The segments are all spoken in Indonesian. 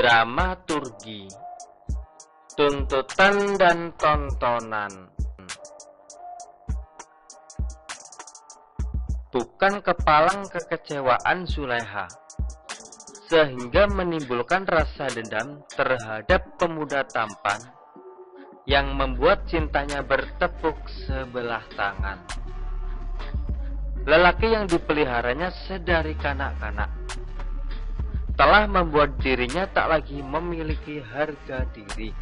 dramaturgi, tuntutan dan tontonan. Bukan kepalang kekecewaan Zulaiha, sehingga menimbulkan rasa dendam terhadap pemuda tampan yang membuat cintanya bertepuk sebelah tangan. Lelaki yang dipeliharanya sedari kanak-kanak telah membuat dirinya tak lagi memiliki harga diri.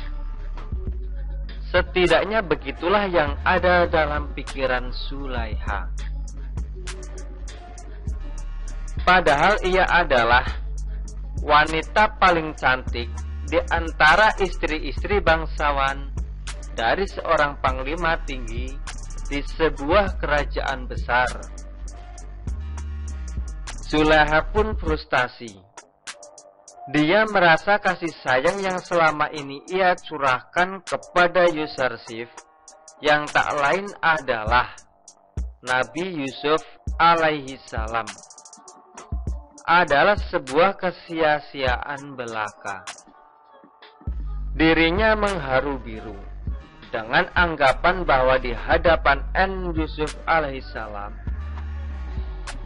Setidaknya begitulah yang ada dalam pikiran Zulaiha. Padahal ia adalah wanita paling cantik di antara istri-istri bangsawan dari seorang panglima tinggi di sebuah kerajaan besar. Zulaiha pun frustasi. Dia merasa kasih sayang yang selama ini ia curahkan kepada Yusarsif, yang tak lain adalah Nabi Yusuf alaihi salam, adalah sebuah kesia-siaan belaka. Dirinya mengharu biru dengan anggapan bahwa di hadapan Yusuf alaihissalam,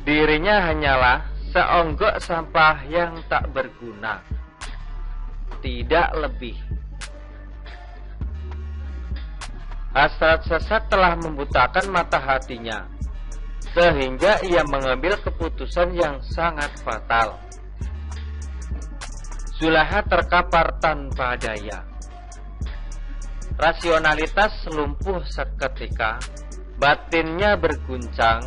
dirinya hanyalah seonggok sampah yang tak berguna, tidak lebih. Hasrat sesat telah membutakan mata hatinya, sehingga ia mengambil keputusan yang sangat fatal. Zulaiha terkapar tanpa daya. Rasionalitas lumpuh seketika, batinnya berguncang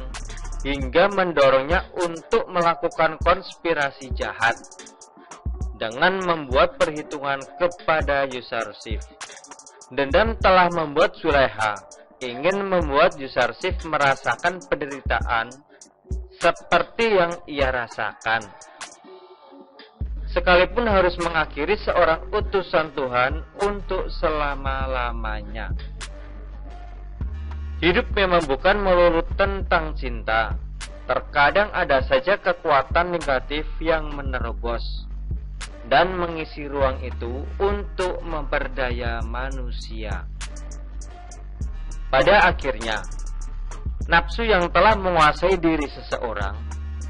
hingga mendorongnya untuk melakukan konspirasi jahat dengan membuat perhitungan kepada Yusarsif. Dendam telah membuat Zulaiha ingin membuat Yusarsif merasakan penderitaan seperti yang ia rasakan, sekalipun harus mengakhiri seorang utusan Tuhan untuk selama-lamanya. Hidup memang bukan melulu tentang cinta. Terkadang ada saja kekuatan negatif yang menerobos dan mengisi ruang itu untuk memperdaya manusia. Pada akhirnya, nafsu yang telah menguasai diri seseorang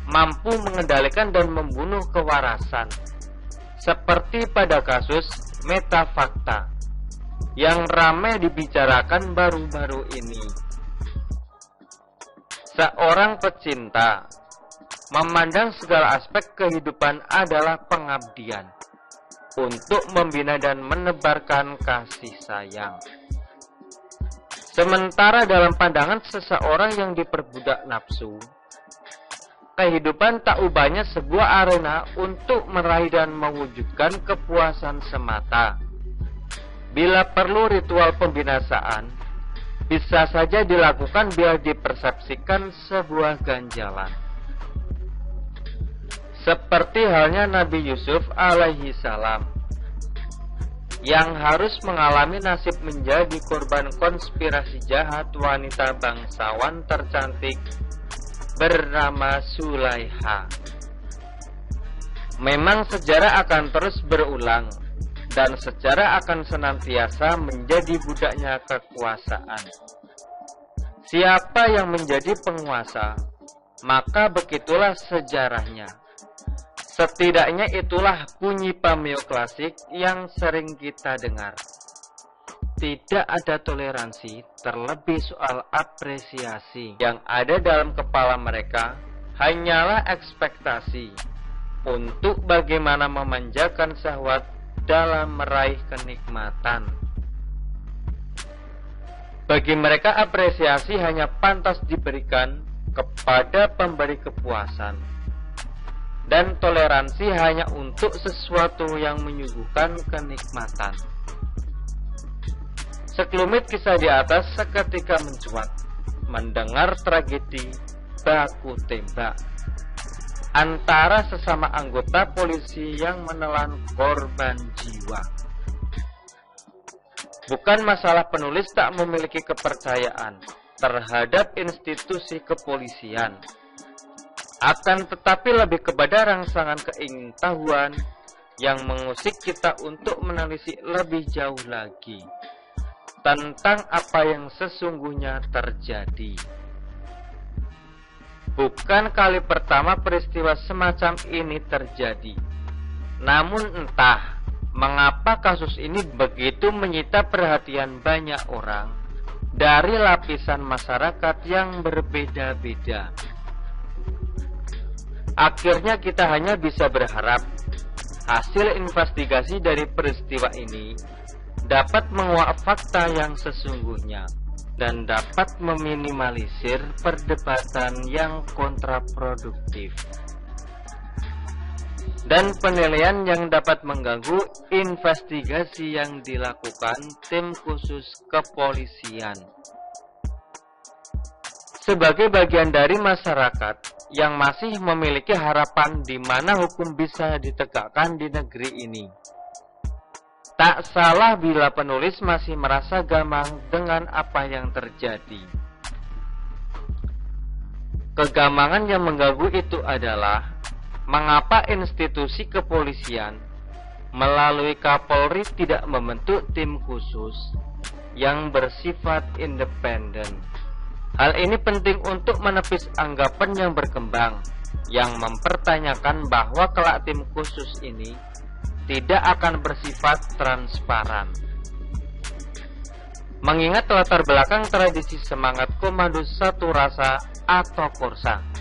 mampu mengendalikan dan membunuh kewarasan, seperti pada kasus Metafakta yang ramai dibicarakan baru-baru ini. Seorang pecinta memandang segala aspek kehidupan adalah pengabdian untuk membina dan menebarkan kasih sayang. Sementara dalam pandangan seseorang yang diperbudak nafsu, kehidupan tak ubahnya sebuah arena untuk meraih dan mewujudkan kepuasan semata. Bila perlu ritual pembinasaan, bisa saja dilakukan bila dipersepsikan sebuah ganjalan. Seperti halnya Nabi Yusuf alaihi salam, yang harus mengalami nasib menjadi korban konspirasi jahat wanita bangsawan tercantik bernama Zulaiha. Memang sejarah akan terus berulang, dan sejarah akan senantiasa menjadi budaknya kekuasaan. Siapa yang menjadi penguasa, maka begitulah sejarahnya. Setidaknya itulah bunyi pameo klasik yang sering kita dengar. Tidak ada toleransi, terlebih soal apresiasi. Yang ada dalam kepala mereka hanyalah ekspektasi untuk bagaimana memanjakan syahwat dalam meraih kenikmatan. Bagi mereka apresiasi hanya pantas diberikan kepada pemberi kepuasan, dan toleransi hanya untuk sesuatu yang menyuguhkan kenikmatan. Sekelumit kisah di atas seketika mencuat mendengar tragedi baku tembak antara sesama anggota polisi yang menelan korban jiwa. Bukan masalah penulis tak memiliki kepercayaan terhadap institusi kepolisian, akan tetapi lebih kepada rangsangan keingintahuan yang mengusik kita untuk menelisik lebih jauh lagi tentang apa yang sesungguhnya terjadi. Bukan kali pertama peristiwa semacam ini terjadi. Namun entah mengapa kasus ini begitu menyita perhatian banyak orang dari lapisan masyarakat yang berbeda-beda. Akhirnya kita hanya bisa berharap hasil investigasi dari peristiwa ini dapat menguak fakta yang sesungguhnya dan dapat meminimalisir perdebatan yang kontraproduktif dan penilaian yang dapat mengganggu investigasi yang dilakukan tim khusus kepolisian. Sebagai bagian dari masyarakat yang masih memiliki harapan di mana hukum bisa ditegakkan di negeri ini, tak salah bila penulis masih merasa gamang dengan apa yang terjadi. Kegamangan yang mengganggu itu adalah mengapa institusi kepolisian melalui Kapolri tidak membentuk tim khusus yang bersifat independen. Hal ini penting untuk menepis anggapan yang berkembang yang mempertanyakan bahwa kelak tim khusus ini tidak akan bersifat transparan. Mengingat latar belakang tradisi semangat komando satu rasa atau Korsa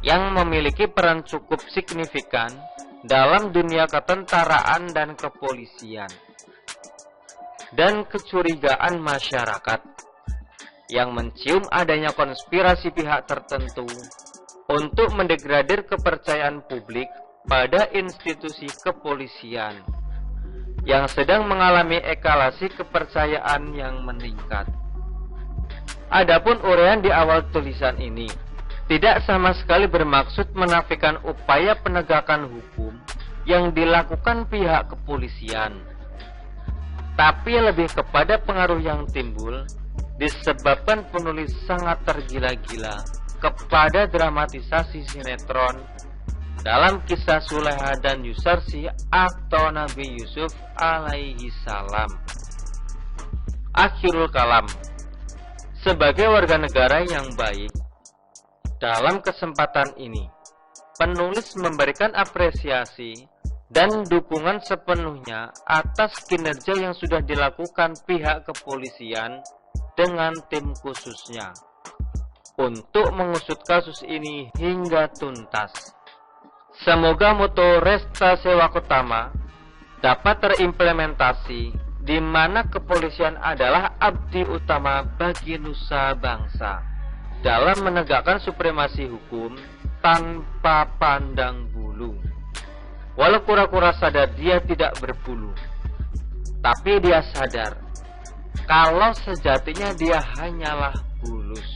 yang memiliki peran cukup signifikan dalam dunia ketentaraan dan kepolisian, dan kecurigaan masyarakat yang mencium adanya konspirasi pihak tertentu untuk mendegradir kepercayaan publik pada institusi kepolisian yang sedang mengalami eskalasi kepercayaan yang meningkat. Adapun uraian di awal tulisan ini tidak sama sekali bermaksud menafikan upaya penegakan hukum yang dilakukan pihak kepolisian, tapi lebih kepada pengaruh yang timbul disebabkan penulis sangat tergila-gila kepada dramatisasi sinetron dalam kisah Suleha dan Yusarsi atau Nabi Yusuf alaihi salam. Akhirul kalam, sebagai warga negara yang baik, dalam kesempatan ini penulis memberikan apresiasi dan dukungan sepenuhnya atas kinerja yang sudah dilakukan pihak kepolisian dengan tim khususnya untuk mengusut kasus ini hingga tuntas. Semoga moto Resta Sewakutama dapat terimplementasi, di mana kepolisian adalah abdi utama bagi nusa bangsa dalam menegakkan supremasi hukum tanpa pandang bulu. Walau kura-kura sadar dia tidak berbulu, tapi dia sadar kalau sejatinya dia hanyalah bulus.